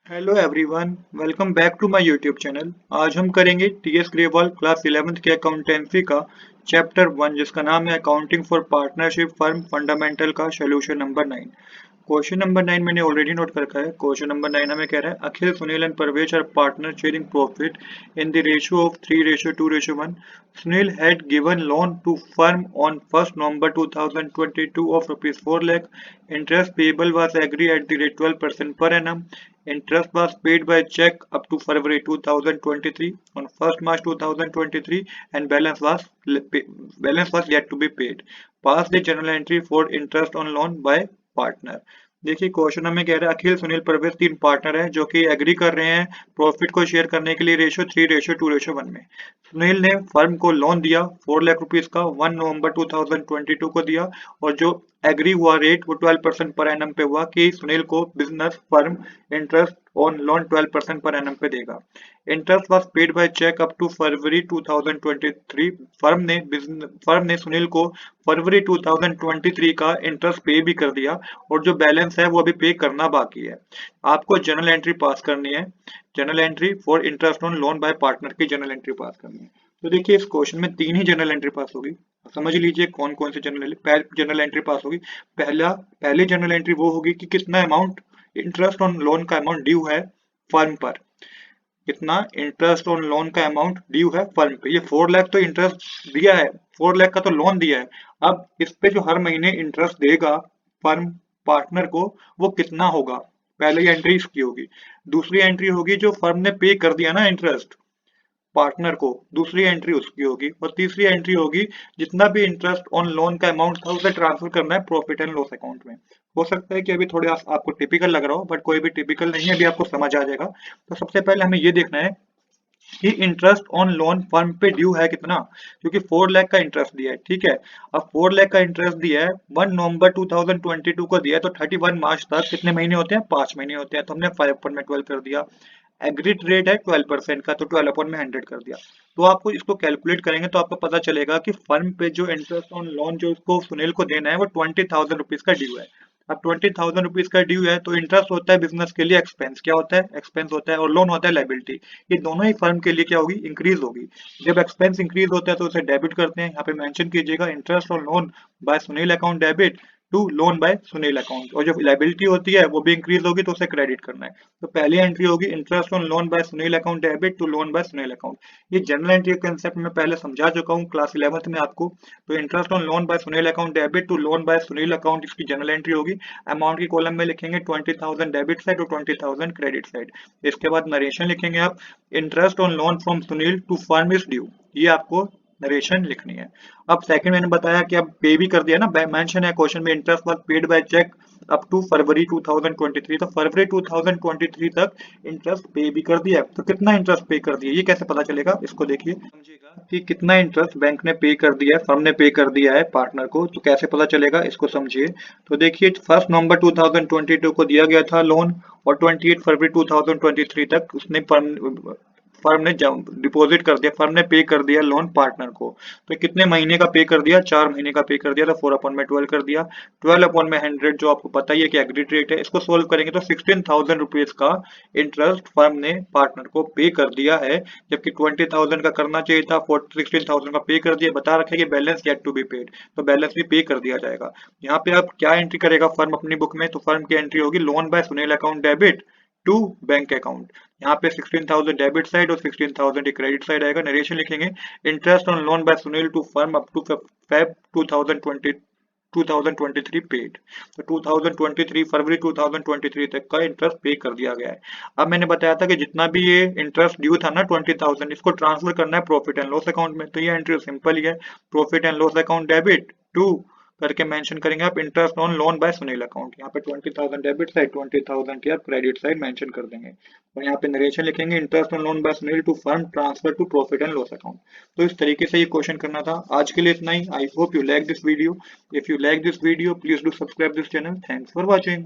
Hello everyone, welcome back to my YouTube channel. आज हम करेंगे टीएस ग्रेवाल क्लास 11th के अकाउंटेंसी का चैप्टर 1 जिसका नाम है accounting for partnership firm fundamental का सोल्यूशन नंबर 9। क्वेश्चन नंबर 9 मैंने ऑलरेडी नोट कर रखा है। क्वेश्चन नंबर 9 हमें कह रहा है Akhil, Sunil and Parvesh are partner sharing profit in the ratio of 3:2:1। Sunil had given loan to firm on 1st November 2022 of rupees 4 lakh. Interest payable was agreed at the rate 12% per annum. Interest was paid by check up to February 2023 on 1st March 2023 and balance was yet to be paid. Pass the journal entry for interest on loan by partner. देखिए question हमें कह रहा है अखिल, सुनील, परवेश तीन partner हैं जो कि agree कर रहे हैं प्रॉफिट को शेयर करने के लिए रेशियो 3:2:1 में। सुनील ने फर्म को लोन दिया 4 लाख रुपीस का 1 नवंबर 2022 को दिया और जो एग्री हुआ रेट वो 12% पर एनम पे हुआ कि सुनील को business firm interest on loan 12% per annum पे देगा। Interest was paid by cheque up to February 2023। Firm ने सुनील को फरवरी 2023 का इंटरेस्ट पे भी कर दिया और जो बैलेंस है वो अभी पे करना बाकी है। आपको जर्नल एंट्री पास करनी है, journal entry for interest on loan bye partner की जर्नल एंट्री पास करनी है। तो देखिए इस क्वेश्चन में तीन ही जर्नल एंट्री पास होगी। समझ लीजिए कौन कौन से जर्नल एंट्री पास होगी। पहली जर्नल एंट्री वो होगी कि कितना अमाउंट इंटरेस्ट ऑन लोन का अमाउंट ड्यू है फर्म पर, कितना इंटरेस्ट ऑन लोन का अमाउंट ड्यू है फर्म पे। ये 4 लाख तो इंटरेस्ट दिया है, 4 लाख का तो लोन दिया है। अब इस पे जो हर महीने इंटरेस्ट देगा फर्म पार्टनर को वो कितना होगा, पहली एंट्री इसकी होगी। दूसरी एंट्री होगी जो फर्म ने पे कर दिया ना इंटरेस्ट पार्टनर को, दूसरी एंट्री उसकी होगी। और तीसरी एंट्री होगी जितना भी इंटरेस्ट ऑन लोन का अमाउंट था उसे ट्रांसफर करना है प्रॉफिट एंड लॉस अकाउंट में। हो सकता है कि अभी थोड़े आपको टिपिकल लग रहा हो बट कोई भी टिपिकल नहीं है, अभी आपको समझ आ जाएगा। तो सबसे पहले हमें ये देखना है कि इंटरेस्ट ऑन लोन फर्म पे ड्यू है कितना, क्योंकि 4 लाख का इंटरेस्ट दिया है। ठीक है, अब 4 लाख का इंटरेस्ट दिया है 1 नवंबर 2022 को दिया है तो 31 मार्च तक कितने महीने होते हैं, 5 महीने होते हैं। तो हमने 5 अपन में 12 कर दिया। एग्रीड रेट है 12% का तो 12 अपन में 100 कर दिया। तो आपको इसको कैलकुलेट करेंगे तो आपको पता चलेगा कि फर्म पे जो इंटरेस्ट ऑन लोन जो उसको सुनील को देना है वो 20,000 रुपीज का ड्यू है। अब 20,000 रुपीज का ड्यू है तो इंटरेस्ट होता है बिजनेस के लिए एक्सपेंस, क्या होता है, एक्सपेंस होता है, और लोन होता है लाइबिलिटी। ये दोनों ही फर्म के लिए क्या होगी, इंक्रीज होगी। जब एक्सपेंस इंक्रीज होता है तो उसे डेबिट करते हैं। यहाँ पे मेंशन कीजिएगा interest on loan by Sunil account debit to loan by Sunil account. और जो लाइबिलिटी होती है वो भी इंक्रीज होगी तो उसे क्रेडिट करना है। तो पहली एंट्री होगी interest on loan by Sunil account debit to loan by Sunil account. ये जनरल एंट्री का कंसेप्ट मैं पहले समझा चुका हूँ क्लास 11th में आपको। तो interest on loan by Sunil account debit to loan by Sunil account इसकी जनरल एंट्री होगी। अमाउंट की कॉलम में लिखेंगे 20,000 डेबिट साइड और 20,000 क्रेडिट साइड। इसके बाद नरेशन लिखेंगे आप, interest on loan from Sunil to firm is due, ये आपको नरेशन लिखनी है। अब सेकंड मैंने बताया कि अब पे भी कर दिया ना, मेंशन है क्वेश्चन में interest was paid by cheque up to February 2023। तो फरवरी 2023 तक इंटरेस्ट पे भी कर दिया। तो कितना इंटरेस्ट पे कर दिया ये कैसे पता चलेगा, इसको देखिए समझिएगा कि कितना इंटरेस्ट बैंक ने पे कर दिया है, फर्म ने पे कर दिया है पार्टनर को, तो कैसे पता चलेगा इसको समझिए। तो देखिए 1 नवंबर 2022 को दिया गया था लोन और 28 फरवरी 2023 तक उसने फर्म ने डिपॉजिट कर दिया, फर्म ने पे कर दिया लोन पार्टनर को। तो कितने महीने का पे कर दिया, 4 महीने का पे कर दिया। तो 4 अपॉन में 12 कर दिया। 12 अपॉन में 100 जो आपको पता ही है कि एग्रीड रेट है। इसको सोल्व करेंगे तो 16,000 रुपीज का इंटरेस्ट फर्म ने पार्टनर को पे कर दिया है, जबकि 20,000 का करना चाहिए था। 16,000 का पे कर दिया, बता रखे कि balance yet to be paid, तो बैलेंस भी पे कर दिया जाएगा। यहाँ पे आप क्या एंट्री करेगा फर्म अपनी बुक में, तो फर्म की एंट्री होगी loan by Sunil account debit to bank account. यहाँ पे 16,000 डेबिट साइड और 16,000 क्रेडिट साइड आएगा। नरेशन लिखेंगे interest on loan by Sunil to firm up to Feb 2023 paid. तो 2023 फरवरी 2023 तक का इंटरेस्ट पे कर दिया गया है। अब मैंने बताया था कि जितना भी ये इंटरेस्ट ड्यू था ना 20,000, इसको ट्रांसफर करना है प्रॉफिट एंड लॉस अकाउंट में। तो ये एंट्री सिंपल ही है, profit and loss account debit to करके मेंशन करेंगे आप interest on loan by Sunil account. यहाँ पे 20,000 डेबिट साइड 20,000 की आप क्रेडिट साइड मेंशन कर देंगे और यहाँ पे नरेशन लिखेंगे interest on loan by Sunil to firm transfer to profit and loss account. तो इस तरीके से ये क्वेश्चन करना था। आज के लिए इतना ही। I hope you like this video. If you like this video please do subscribe this channel. Thanks for watching.